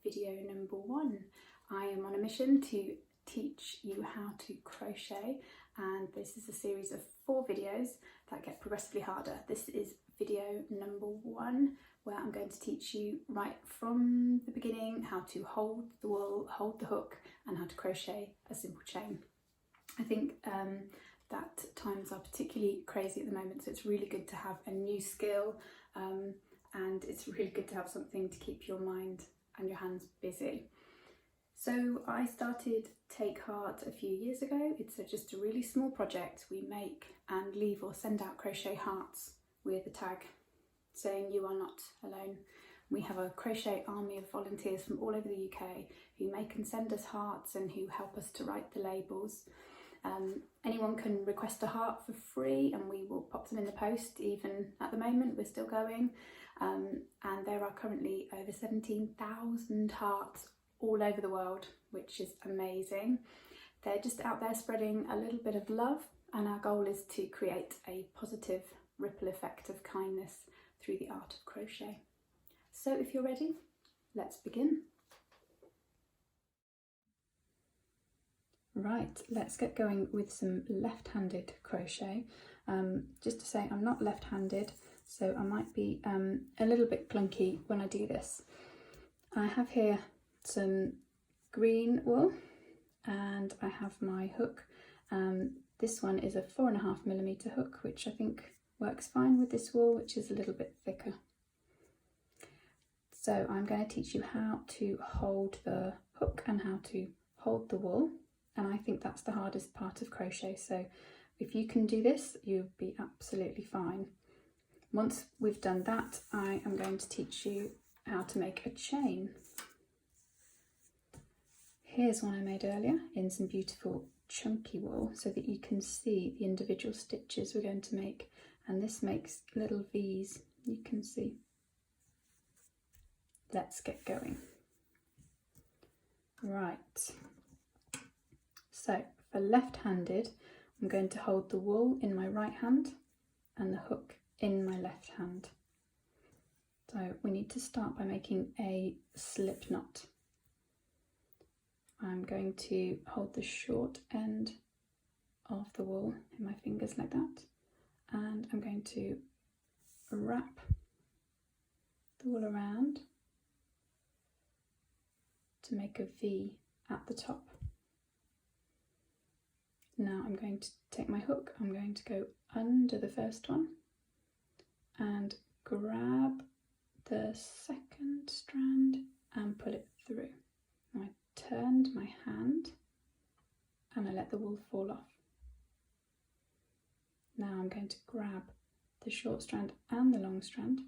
video number 1. I am on a mission to teach you how to crochet, and this is a series of 4 videos that get progressively harder. This is video number 1, where I'm going to teach you right from the beginning how to hold the wool, hold the hook, and how to crochet a simple chain. I think that times are particularly crazy at the moment, so it's really good to have a new skill, and it's really good to have something to keep your mind and your hands busy. So I started Take Heart a few years ago. It's just a really small project. We make and leave or send out crochet hearts with a tag saying you are not alone. We have a crochet army of volunteers from all over the UK who make and send us hearts and who help us to write the labels. Anyone can request a heart for free and we will pop them in the post. Even at the moment we're still going, and there are currently over 17,000 hearts all over the world, which is amazing. They're just out there spreading a little bit of love, and our goal is to create a positive ripple effect of kindness through the art of crochet. So if you're ready, let's begin. Right, let's get going with some left-handed crochet. Just to say, I'm not left-handed, so I might be a little bit clunky when I do this. I have here some green wool and I have my hook. This one is a 4.5mm hook, which I think works fine with this wool, which is a little bit thicker. So I'm going to teach you how to hold the hook and how to hold the wool. And I think that's the hardest part of crochet, so if you can do this, you'll be absolutely fine. Once we've done that, I am going to teach you how to make a chain. Here's one I made earlier in some beautiful chunky wool so that you can see the individual stitches we're going to make, and this makes little V's, you can see. Let's get going. Right. So for left-handed, I'm going to hold the wool in my right hand and the hook in my left hand. So we need to start by making a slip knot. I'm going to hold the short end of the wool in my fingers like that, and I'm going to wrap the wool around to make a V at the top. Now I'm going to take my hook, I'm going to go under the first one and grab the second strand and pull it through. Now I turned my hand and I let the wool fall off. Now I'm going to grab the short strand and the long strand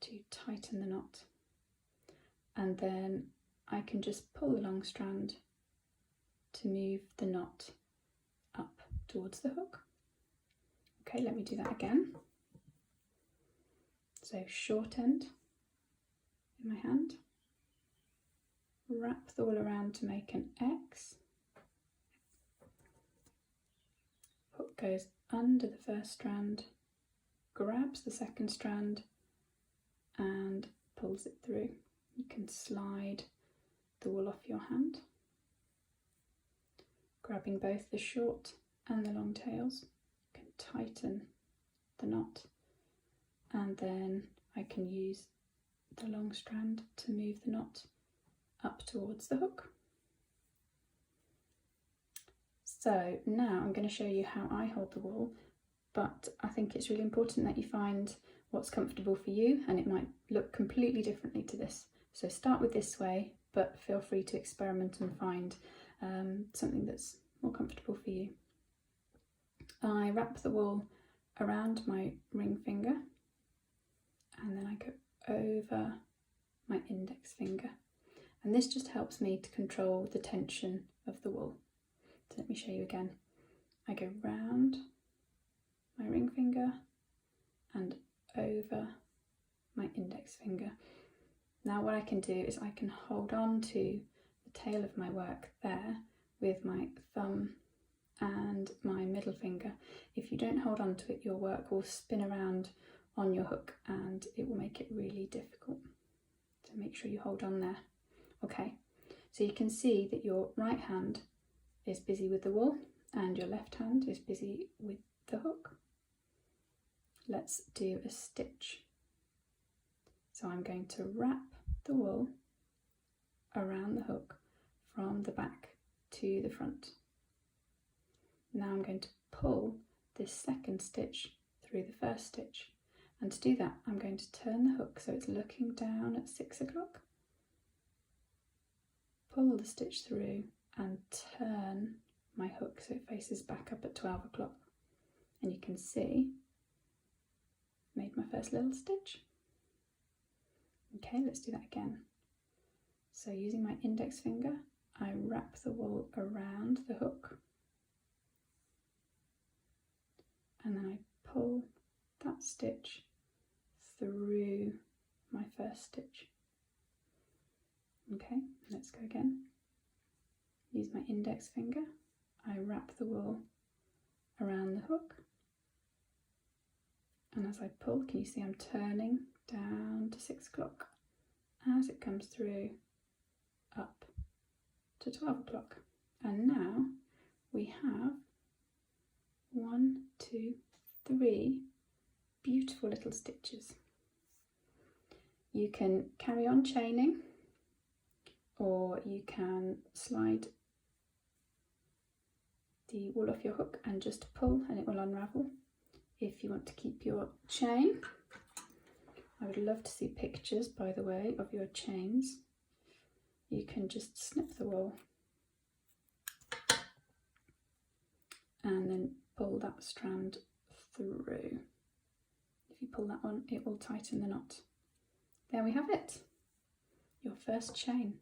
to tighten the knot, and then I can just pull the long strand to move the knot up towards the hook. Okay, let me do that again. So short end in my hand, wrap the wool around to make an X, hook goes under the first strand, grabs the second strand and pulls it through. You can slide the wool off your hand, grabbing both the short and the long tails. You can tighten the knot, and then I can use the long strand to move the knot up towards the hook. So now I'm going to show you how I hold the wool, but I think it's really important that you find what's comfortable for you, and it might look completely differently to this. So start with this way, but feel free to experiment and find something that's more comfortable for you. I wrap the wool around my ring finger and then I go over my index finger, and this just helps me to control the tension of the wool. So let me show you again. I go round my ring finger and over my index finger. Now what I can do is I can hold on to the tail of my work there with my thumb and my middle finger. If you don't hold on to it, your work will spin around on your hook and it will make it really difficult. So make sure you hold on there. Okay, so you can see that your right hand is busy with the wool and your left hand is busy with the hook. Let's do a stitch. So I'm going to wrap the wool around the hook from the back to the front. Now I'm going to pull this second stitch through the first stitch, and to do that I'm going to turn the hook so it's looking down at 6 o'clock, pull the stitch through and turn my hook so it faces back up at 12 o'clock, and you can see I've made my first little stitch. Okay, let's do that again. So using my index finger, I wrap the wool around the hook and then I pull that stitch through my first stitch. Okay, let's go again. Use my index finger, I wrap the wool around the hook, and as I pull, can you see I'm turning down to 6 o'clock as it comes through up to 12 o'clock. And now we have 1, 2, 3 beautiful little stitches. You can carry on chaining, or you can slide the wool off your hook and just pull and it will unravel. If you want to keep your chain, I would love to see pictures, by the way, of your chains. You can just snip the wool and then pull that strand through. If you pull that one, it will tighten the knot. There we have it, your first chain.